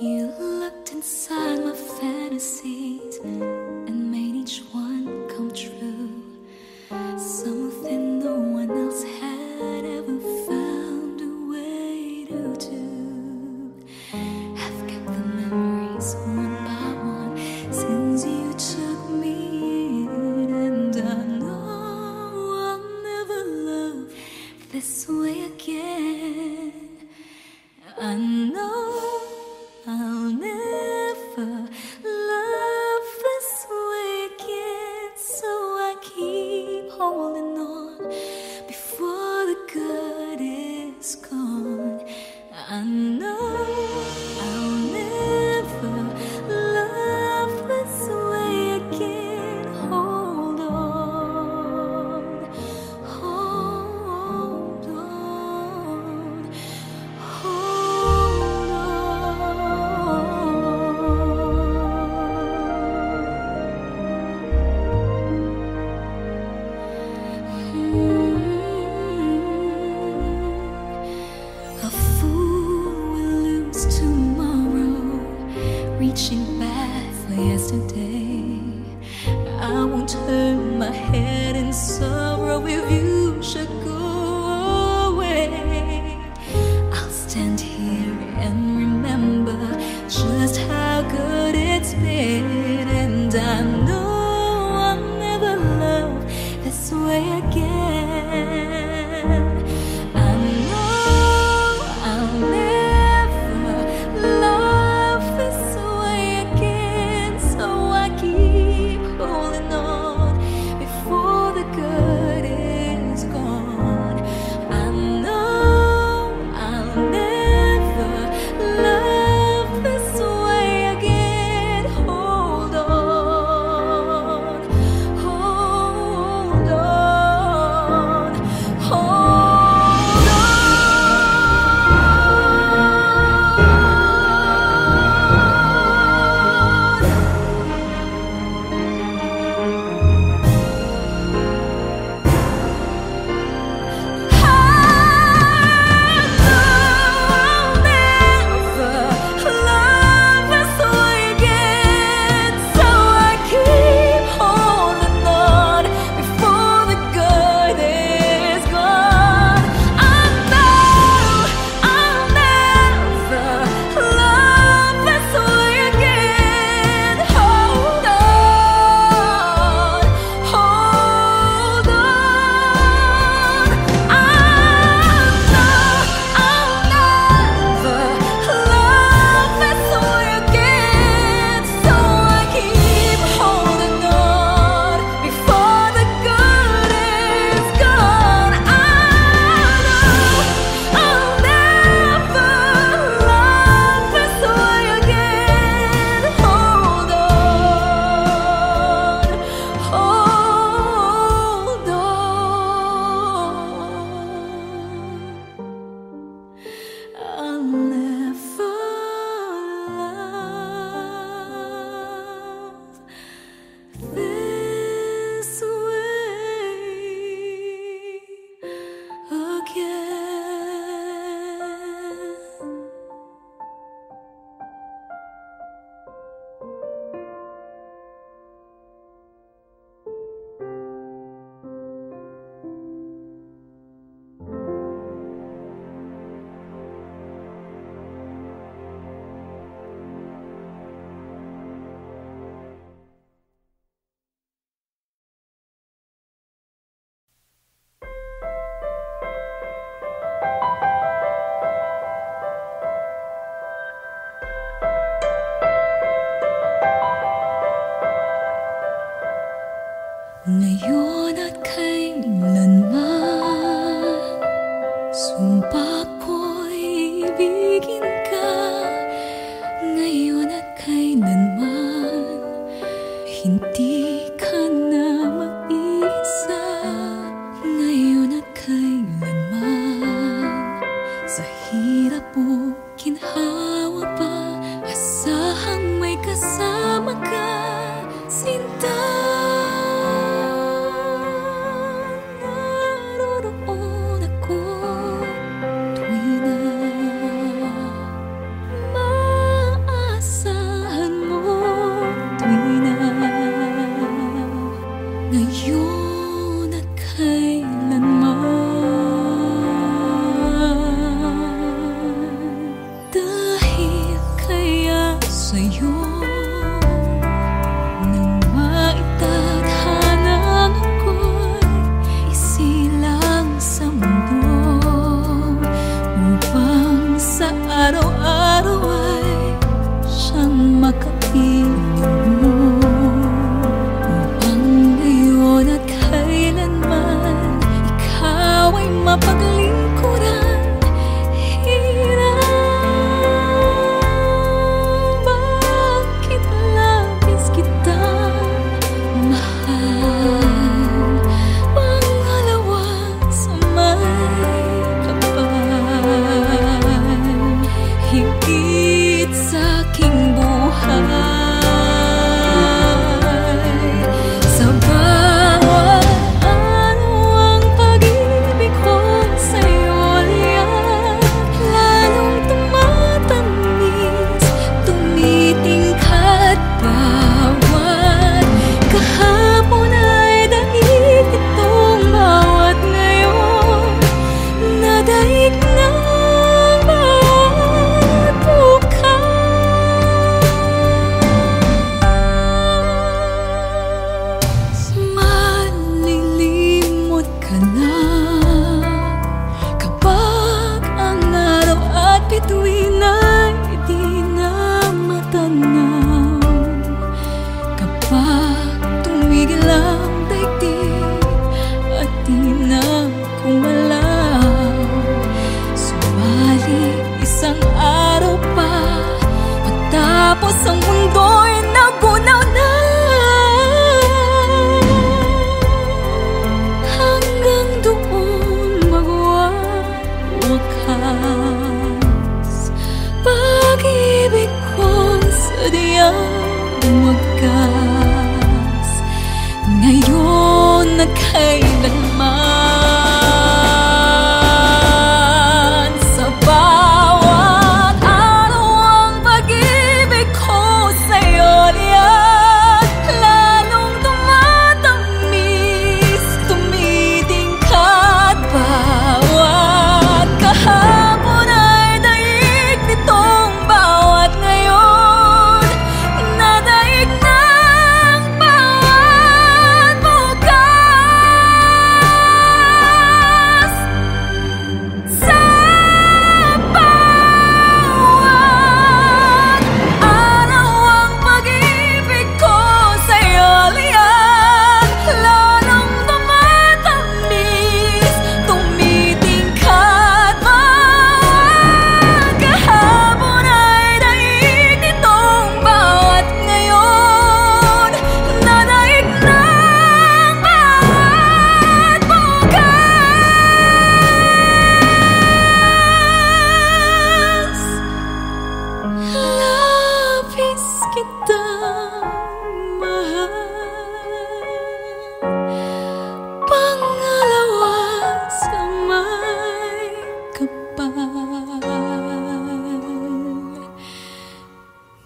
You looked inside my fantasies and made each one come true. Something no one else had ever found a way to do. I've kept the memories one by one since you took me in, and I know I'll never love this way again. I know I'll never love this way again, so I keep holding on before the good is gone. I know I'll never love this way again. Hold on, hold on, hold A fool will lose tomorrow, reaching back for yesterday. I won't turn my head in sorrow if you should go away. I'll stand here and remember just how good it's been, and I know I'll never love this way again. I know I'll never love this way again, so I keep holding on before the good is gone. I know I'll never love this way again. Hold on, hold on, hold on. I'll never love this way again. Ngayon at kailanman, sumpa ko'y ibigin ka. Ngayon at kailanman, hindi ka na mag-isa. Ngayon at kailanman, sa hirap o ginhawa pa, asahang may kasama ka, sinta. Naroon ako tuwing na sa araw-araw ay siyang makapiling mo, upang ngayon at kailanman ikaw ay mapaglingkuran. Bakit labis kitang mahal, pangalawa sa may kapal, higit sa aking buhay. Sa bawat araw ang pag-ibig ko sa'yo liyak, lalong tumatamis, tumitingkad bawat kahapon ay daig itong bawat ngayon, nadaig ng bawat bukas. Malilimot ka na kapag ang araw at bituin ay di na matanaw, kapag tumigil ang daigdig at di na kumalaw. Subalit isang araw pa matapos ang mundo'y nagunaw na, hanggang doon magwawakas pag-ibig kong sadyang wagas, ngayon at kailanman. Sa bawat araw ang pag-ibig ko sa'yo liyak, lalong tumatamis, tumitingkad bawat kahapon ay daig nitong bawat ngayon, nadaig ng bawat bukas. Sa bawat araw ang pag-ibig ko sa'yo liyak, lalong tumatamis, tumitingkad bawat kahapon ay daig nitong bawat ngayon, nadaig ng bawat bukas. Labis kitang mahal, pangalawa sa may kapal,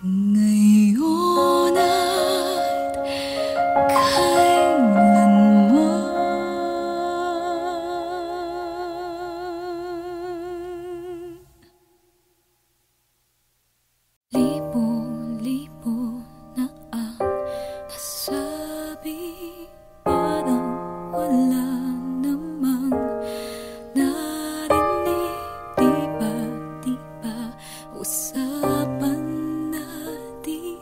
ngayon at kailanman. Libo-libo na ang nasabi, parang wala namang narinig. Di ba usapan natin,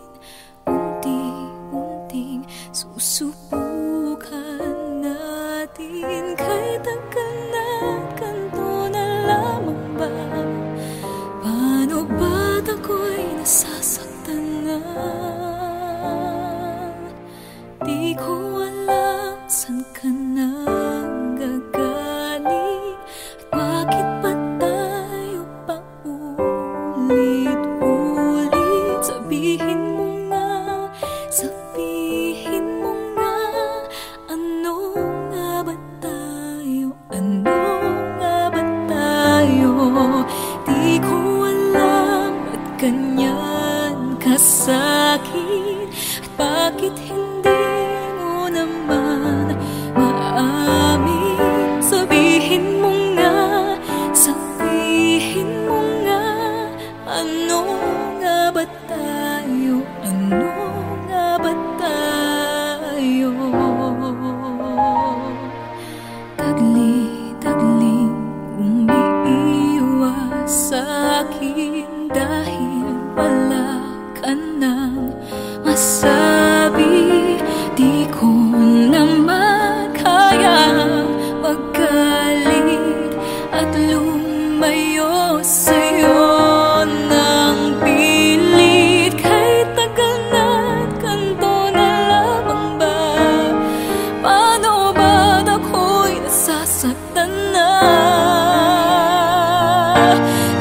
unti-unting susubukan natin, kahit tagal na ganito na lamang ba? Paano ba't ako'y nasasaktan na? Di ko alam saan ka nang gagaling, at bakit ba tayo paulit-ulit? Sabihin mo nga, ano nga ba tayo? Ano nga ba tayo? Di ko alam ba't ganyan kasakit, at bakit hindi mo naman maamin? Sabihin mo nga, ano nga ba tayo? Ano nga ba tayo? Tagli-tagling umiiwas sa akin dahil wala ka nang masabi. Di ko naman kayang magalit at lumayo sa'yo ng pilit. Kahit tagal na't ganito na lamang ba, paano ba't ako'y nasasaktan na?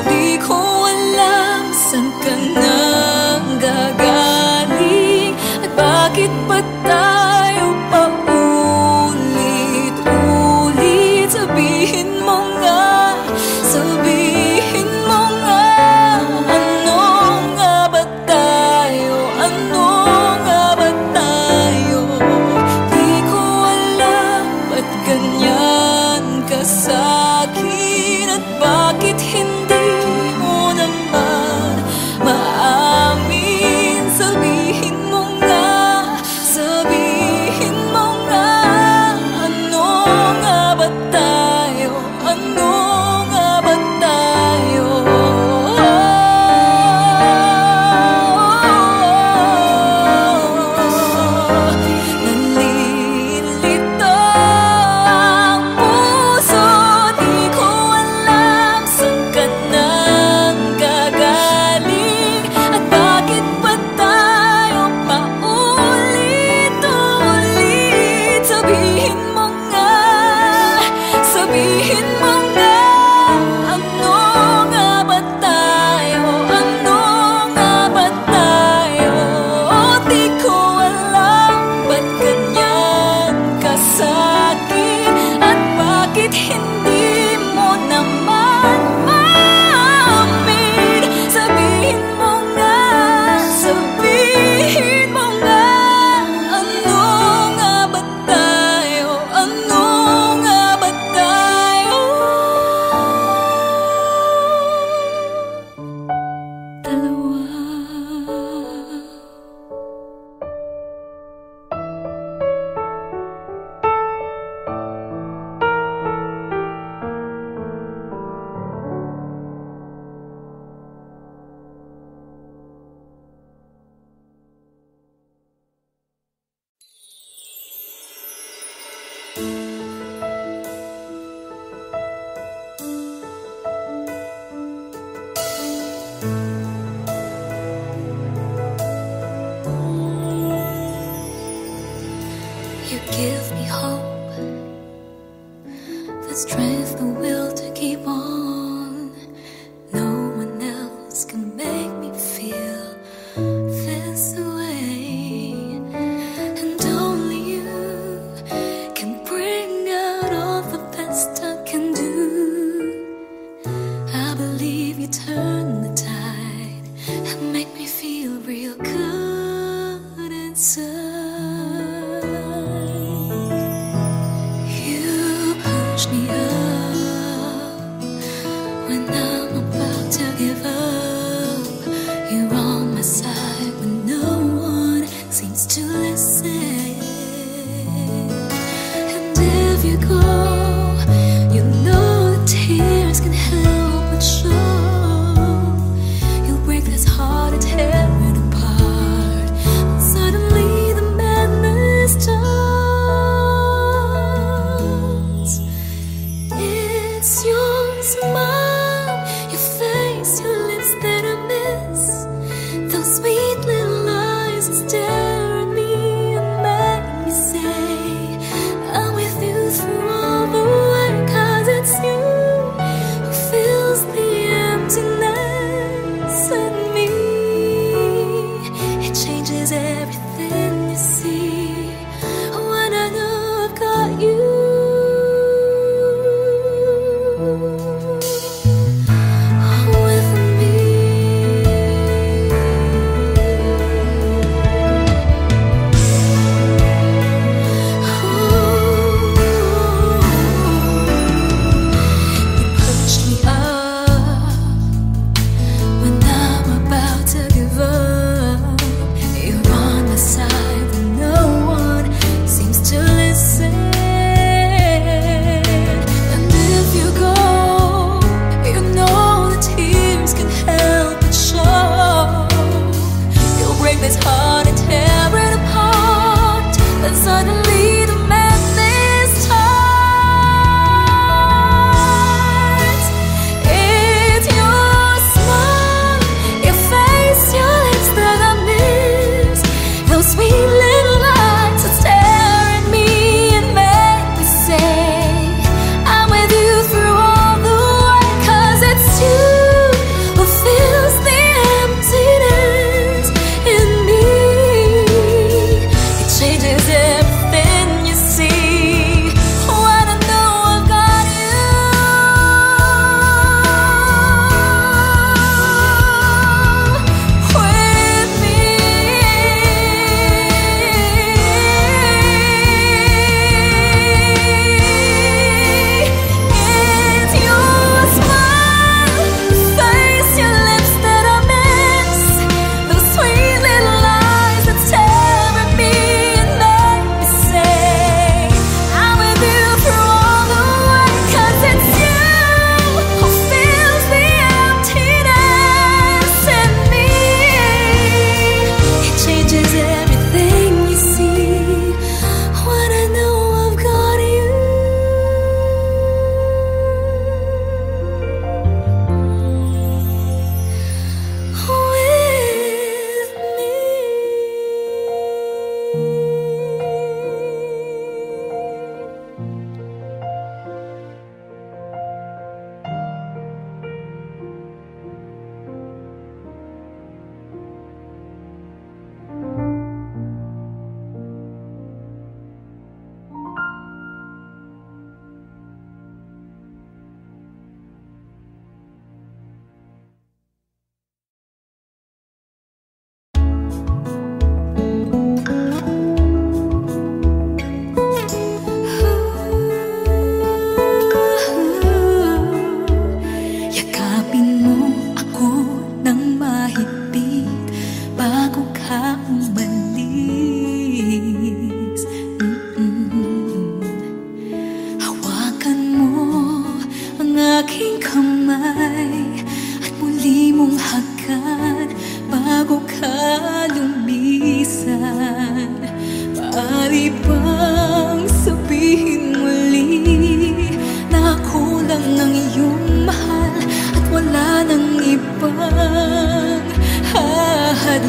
Di ko alam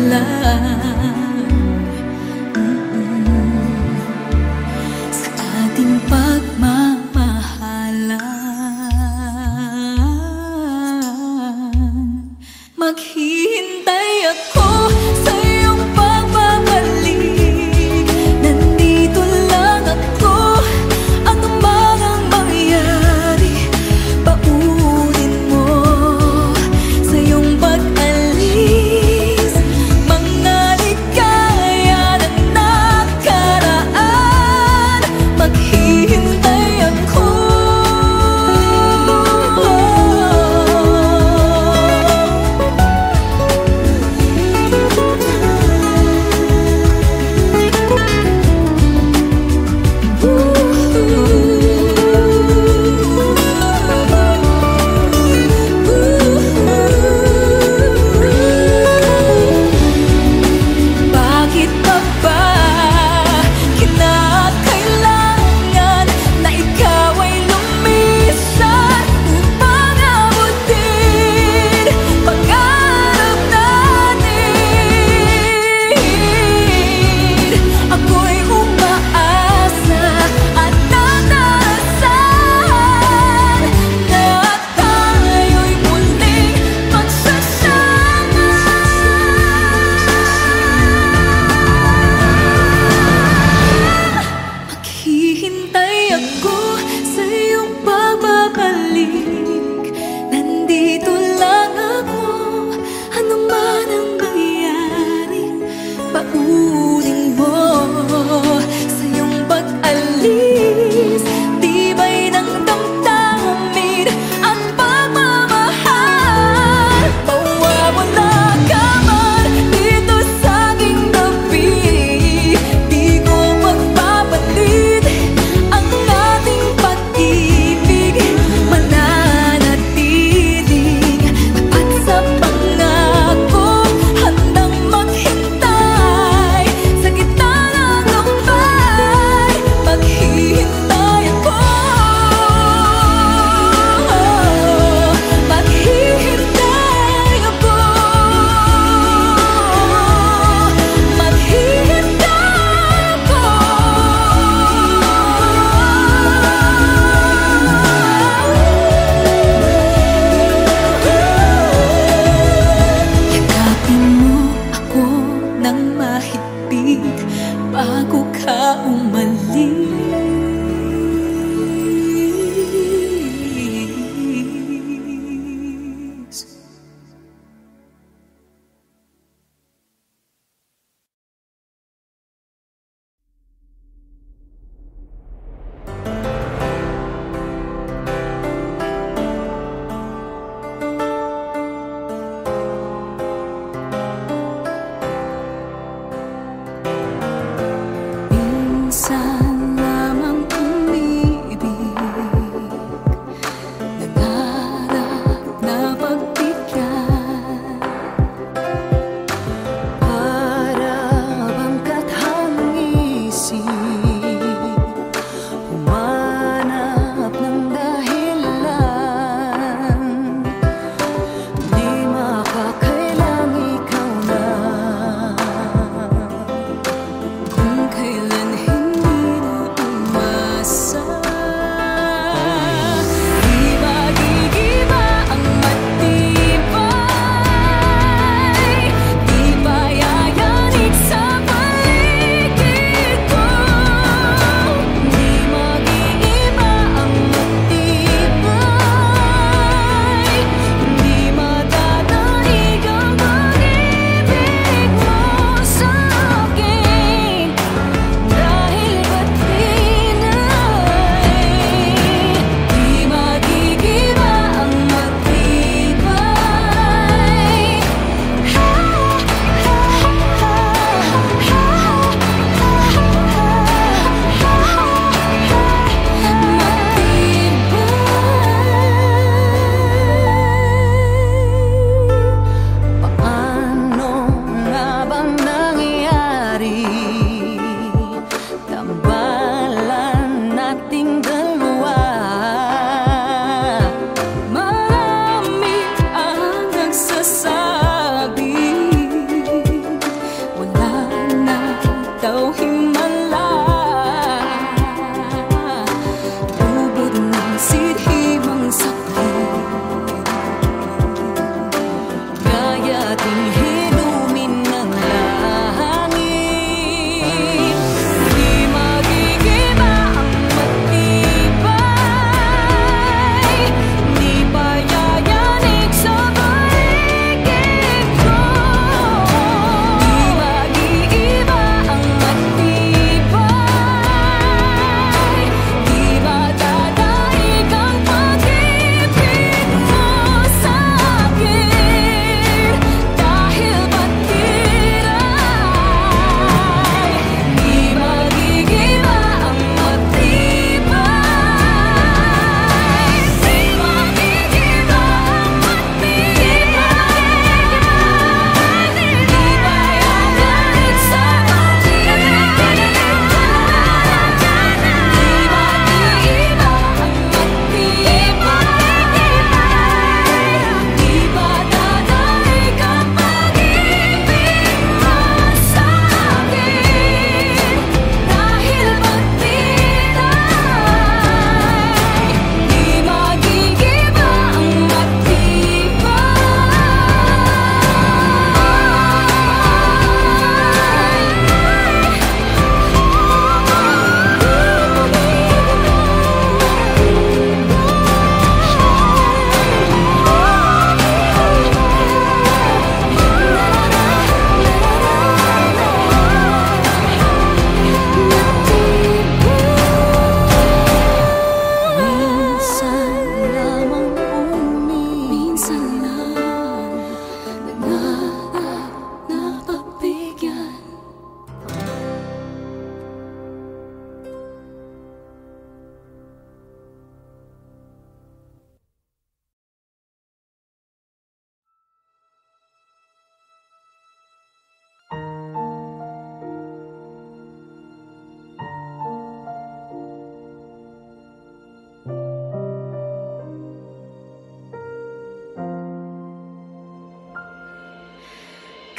lang sa ating pagmamahalan. Maghihintay ako sa iyong pagbabalik. Nandito lang ako, ano man ang mangyari. Paunin mo sa iyong pag-alis. Mangalit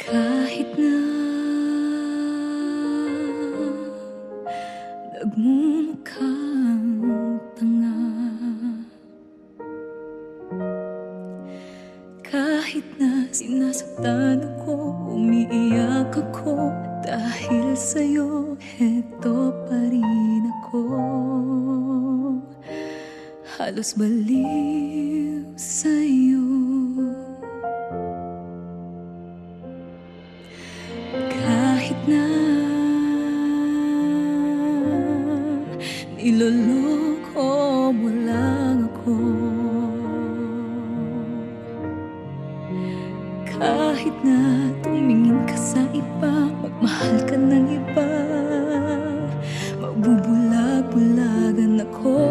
Kahit na nagmumukhang tanga, kahit na sinasaktan ako, umiiyak ako, dahil sa'yo, heto pa rin ako. Halos baliw sa'yo. Kahit na niloloko mo lang ako, kahit na tumingin ka sa iba, magmahal ka ng iba, magbubulag-bulagan ako.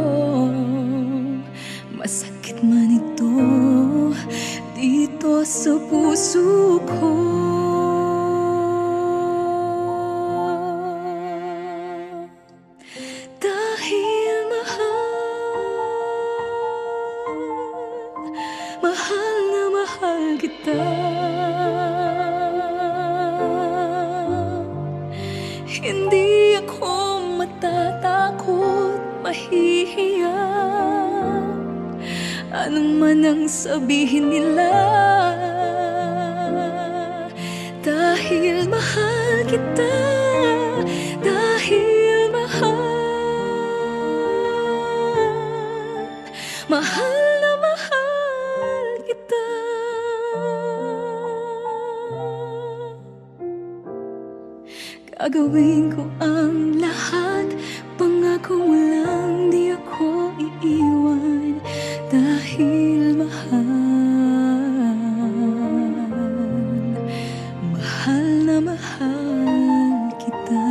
Masakit man ito dito sa puso ko. Dahil mahal na mahal kita. Hindi ako matatakot, mahihiya, anong man ang sabihin nila. Dahil mahal kita, dahil mahal na mahal kita. Gagawin ko ang lahat, pangako mo lang di ako iiwan. Dahil mahal na mahal kita.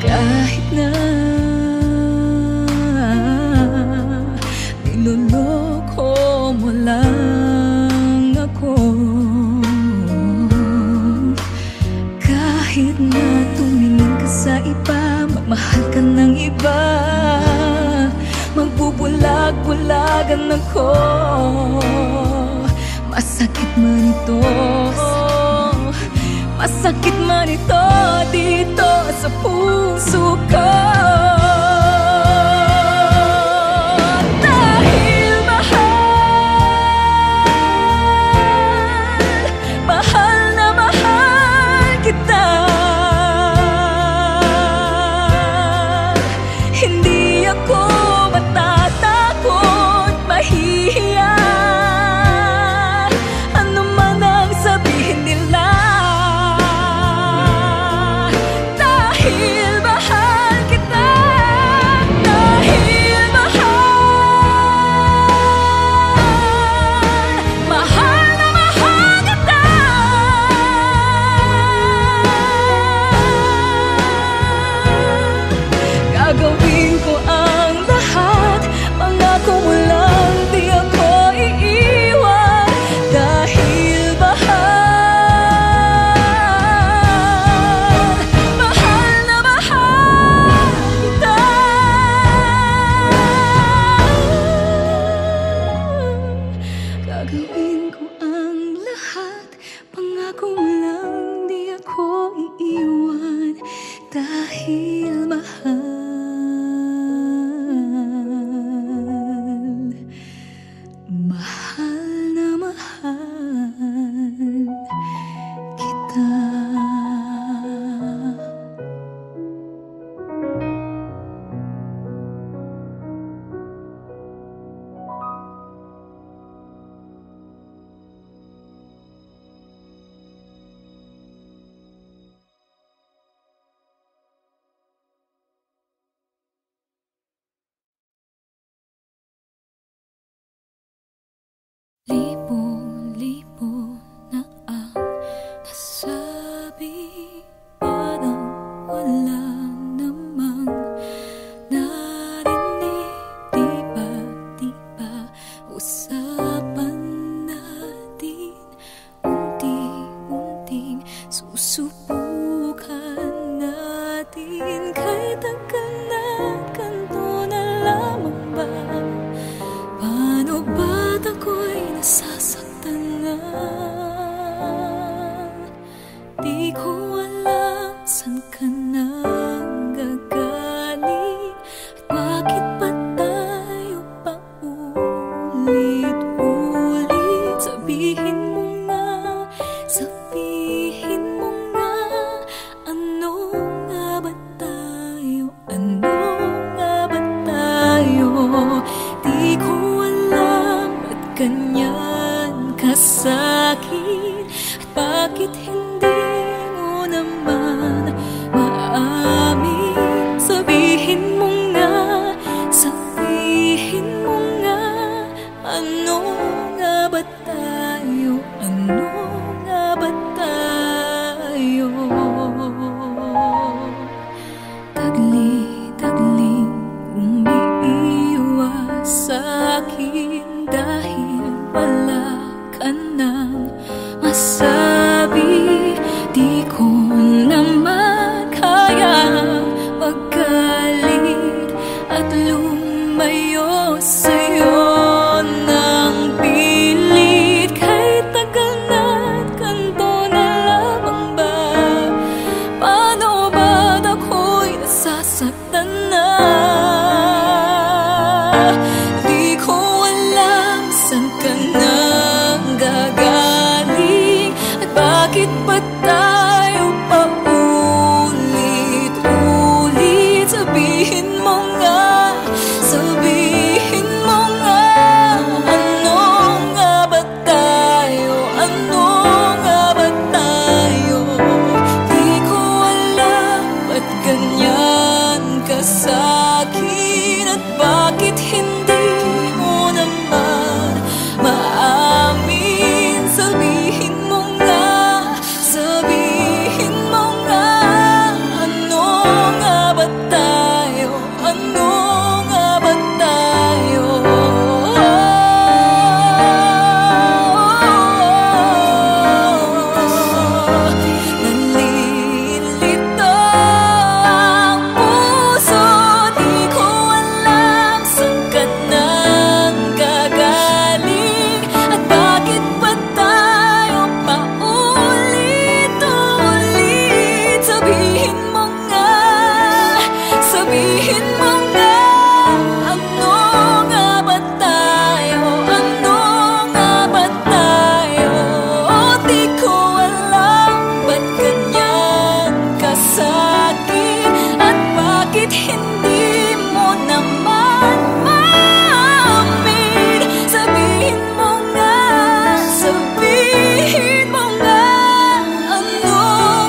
Kahit na niloloko mo lang ako, kahit na tumingin ka sa iba, magmahal ka ng iba, magbubulag-bulagan ako. Masakit man ito, masakit man ito dito sa puso ko. Dahil mahal na mahal kita. Hindi ako matatakot, mahihiya, ano man ang sabihin nila. Dahil mahal kita. bakit hindi mo naman maamin? Sabihin mo nga, sabihin mo nga, ano nga ba tayo? Ano nga ba tayo? Tagli-tagling umiiwas sa'kin dahil wala ka nang masabi. Di ko naman kaya magalit at lumayo sa'yo ng pilit. Kahit tagal na't ganito na lamang ba? Paano ba't ako'y nasasaktan na? Di ko alam saan ka nang gagaling at bakit ba tayo paulit-ulit? Sabihin mo nga, sabihin mo nga, ano nga ba tayo? Ano nga ba tayo? Di ko alam ba't ganyan ka sa'kin at bakit hindi mo naman maamin. Sabihin mo nga, sabihin mo nga, ano nga ba tayo? Ano nga ba tayo? Nalilito ang puso, di ko alam saan ka nang gagaling at bakit ba tayo paulit-ulit? Sabihin mo nga, sabihin mo nga, ano nga ba tayo? Ano nga ba tayo? Di ko alam ba't ganyan ka sa'kin at bakit hindi mo naman maamin. Sabihin mo nga, sabihin mo nga, ano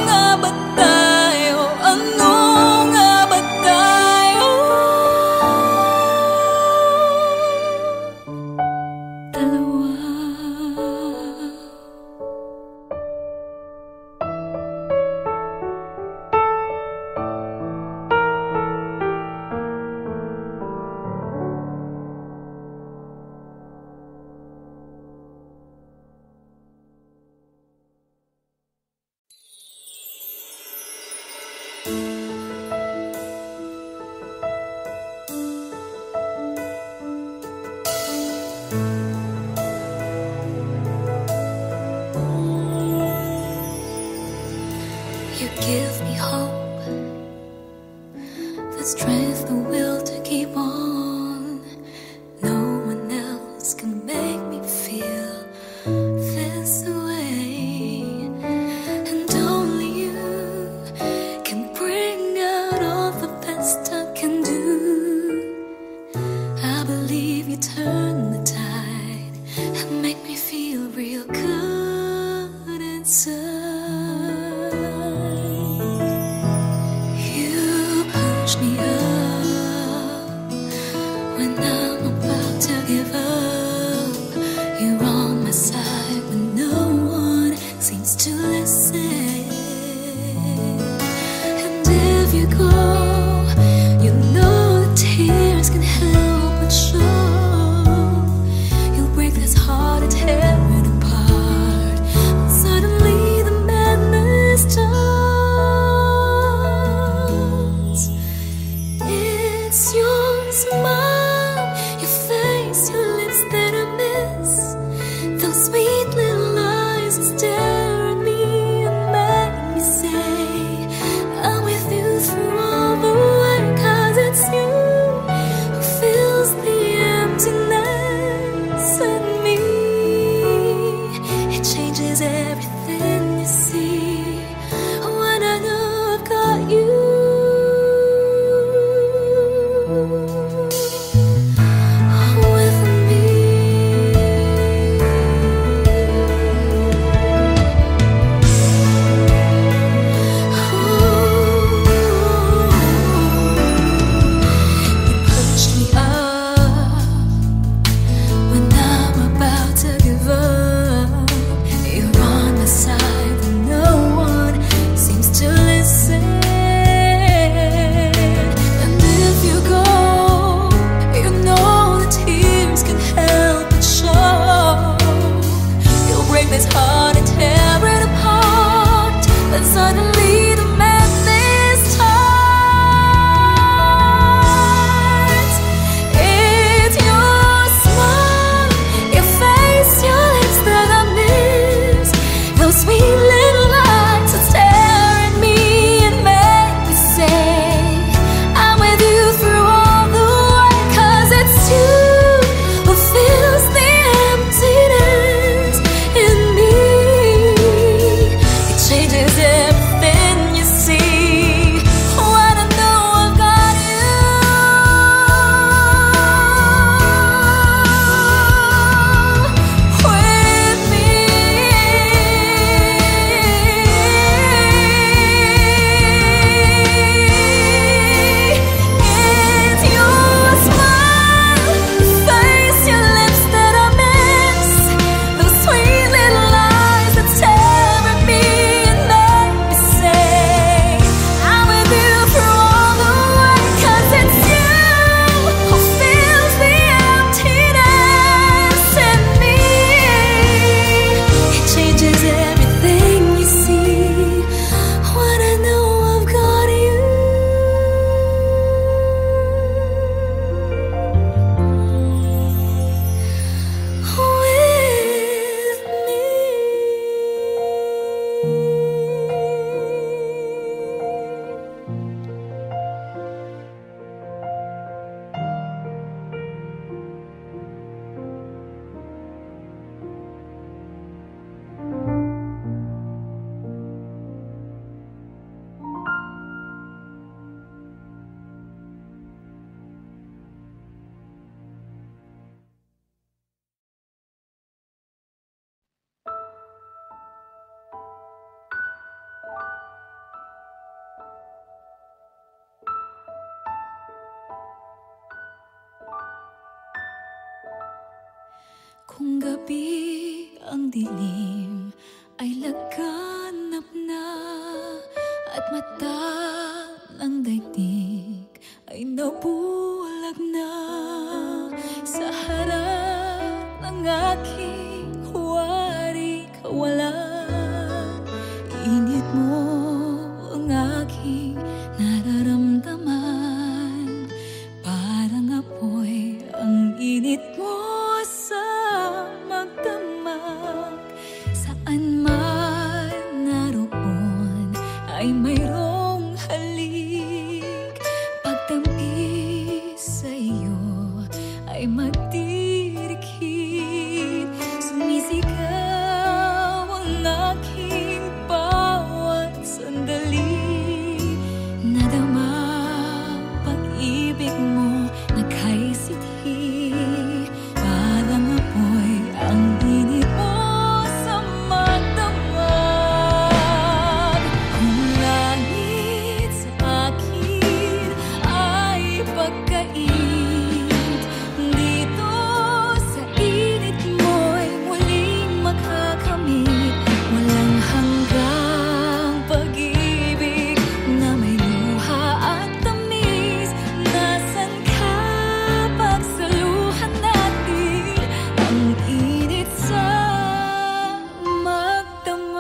nga ba tayo? Ano nga ba tayo? Dalawa. You give me hope, the strength, the will to keep on. No one else can make me feel this way, and only you can bring out all the best I can do. I believe you turn the tide and make me feel real good inside. You push me up when I'm about to give up. You're on my side when no one seems to listen. And if you go, you know the tears can help but show. Kung gabi ang dilim ay laganap na, at mata ng daigdig ay nabulag na, sa harap ng aking huwari kawala, init mo ang aking nararamdaman. Parang apoy ang init mo sa magdamag. Saan man naroon ay mayroong halik. Pagtampis sa iyo ay magdirikit. Sumisigaw ang aking bawat sandali. Nadama pag-ibig mo nagkaisidhi. Parang apoy ang init mo sa magdamag. Kung langit sa akin ay pagkait, dito sa init mo'y muling makakamit. Walang hanggang pag-ibig na may luha at tamis. Nasaan ka pagsaluhan natin ang init sa magdamag?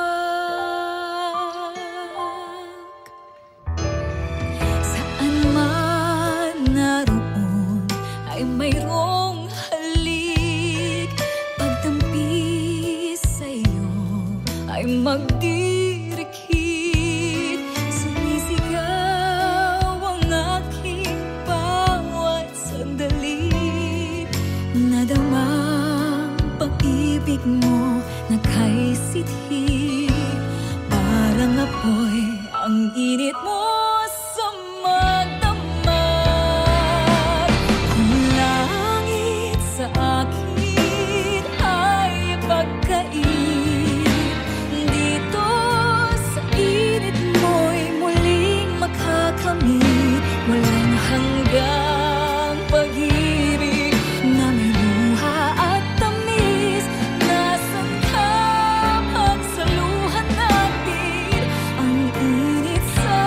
Saan man naroon ay mayroong halik. Pagtampis sa iyo ay magdirikit. Sumisigaw ang aking bawat sandali. Nadama pag-ibig mo nagkaisidhi. Parang apoy ang init mo sa magdamag. Kung langit sa akin ay pagkait, dito sa init mo'y muling makakamit. Walang hanggang pag-ibig na may luha at tamis. Nasaan ka pagsaluhan natin ang init sa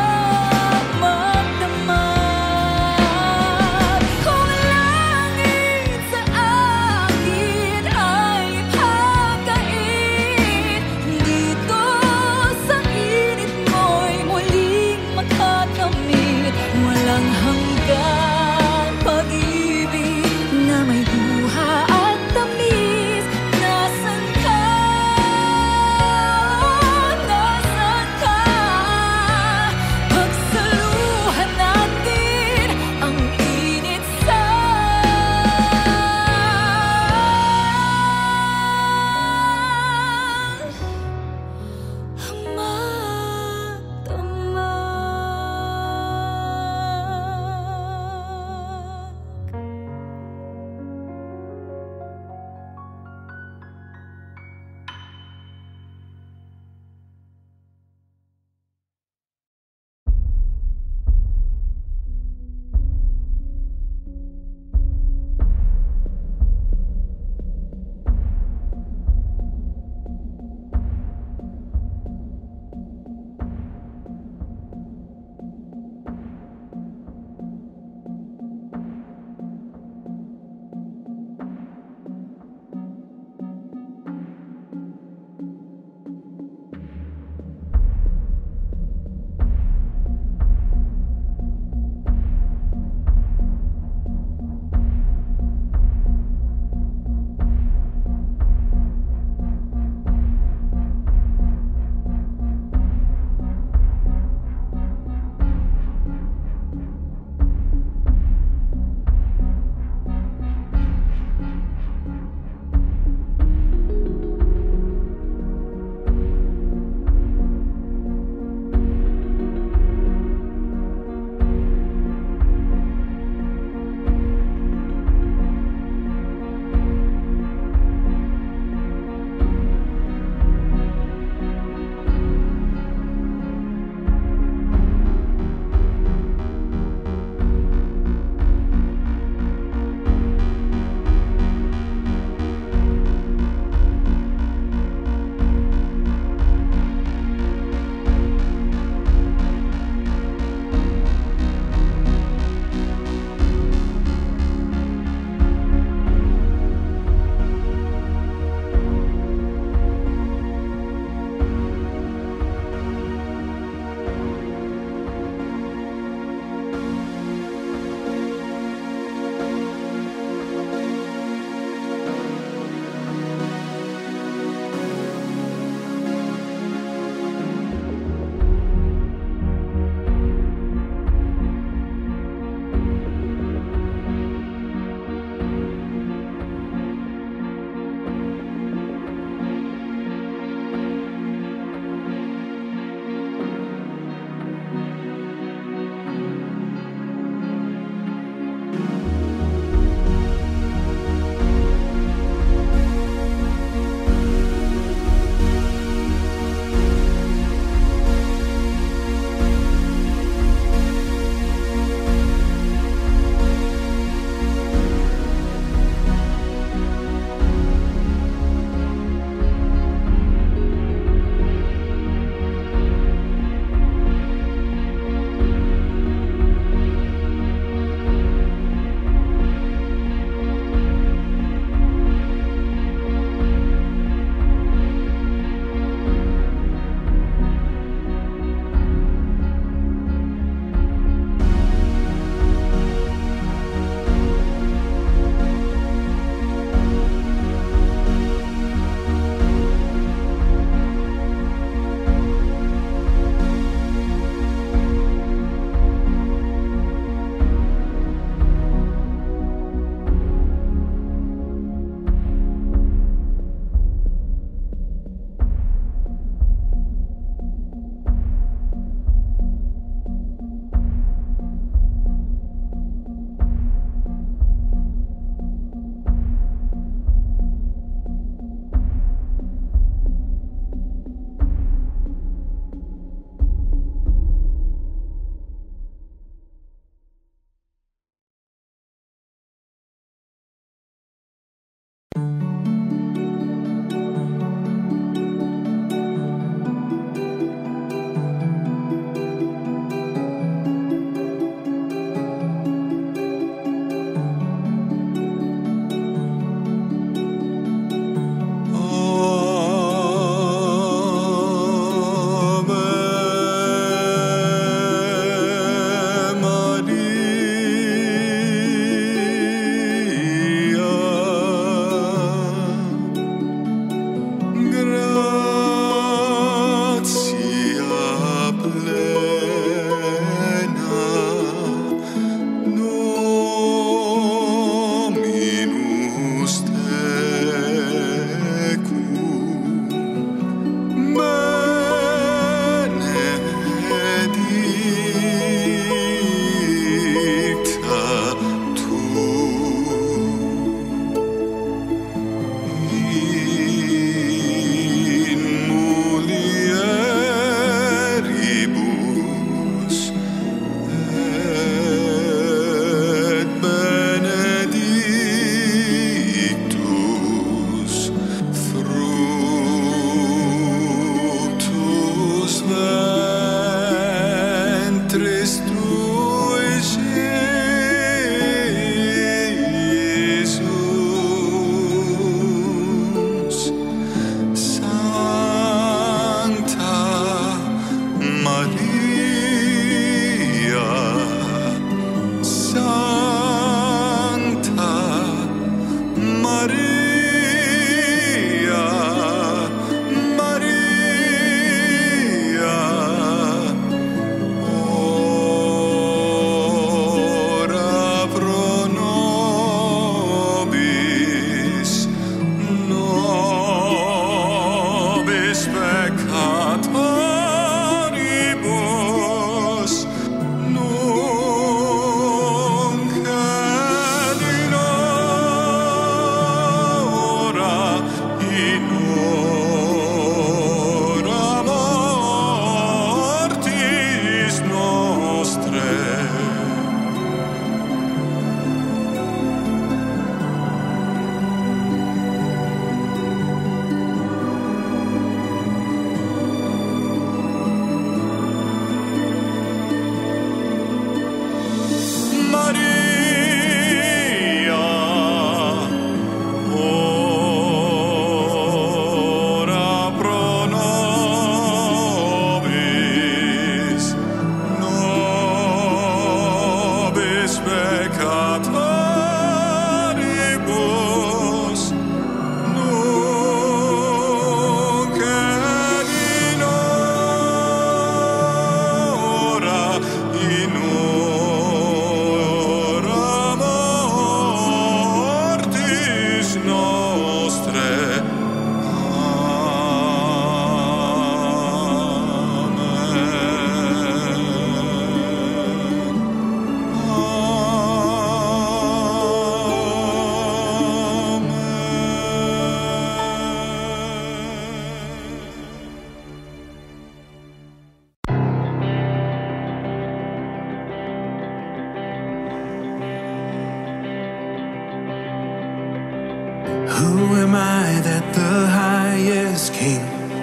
Who am I that the highest King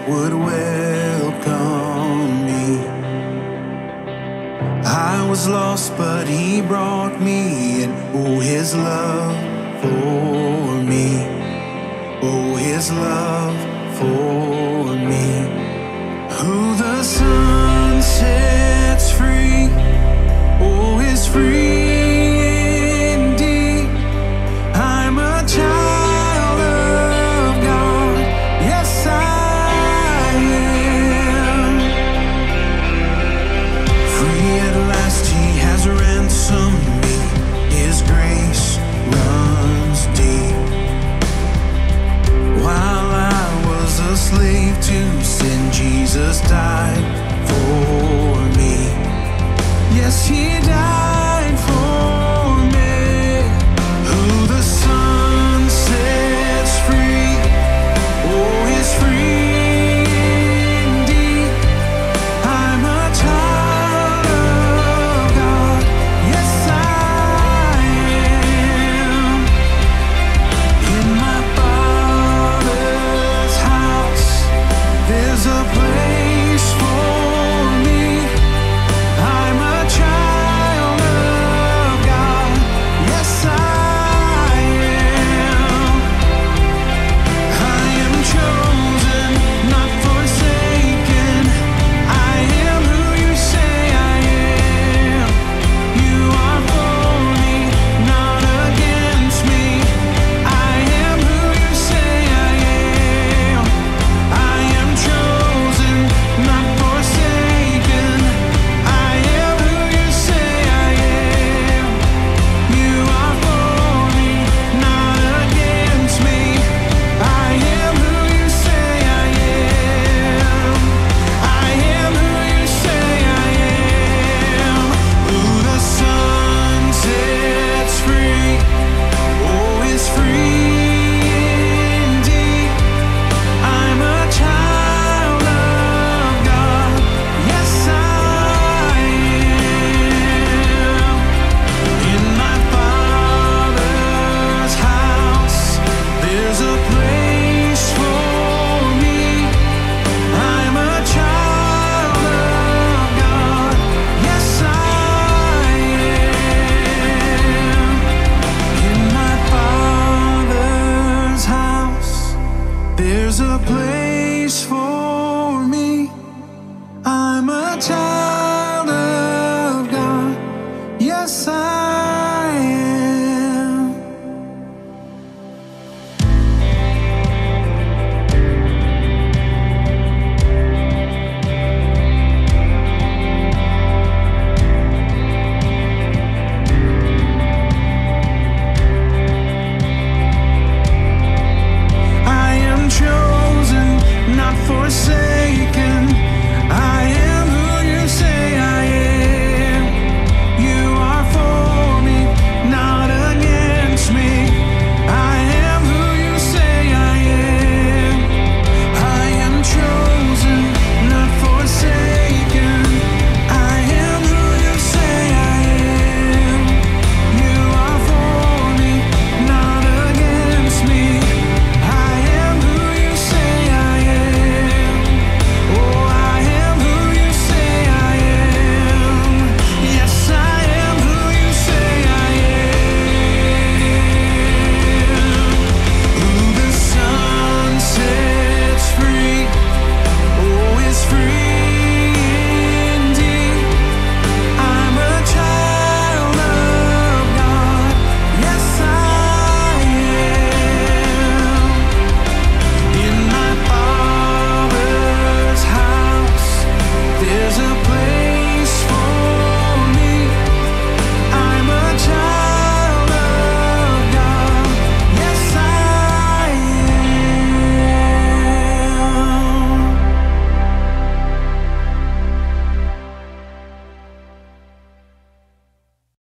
would welcome me? I was lost, but he brought me in. Oh, his love for me. Oh, his love for me. Who the Son sets free, oh, is free indeed. I'm a child of God, yes I am. Free at last, he has ransomed me. His grace runs deep. While I was a slave to sin, Jesus died for me. Yes, he did.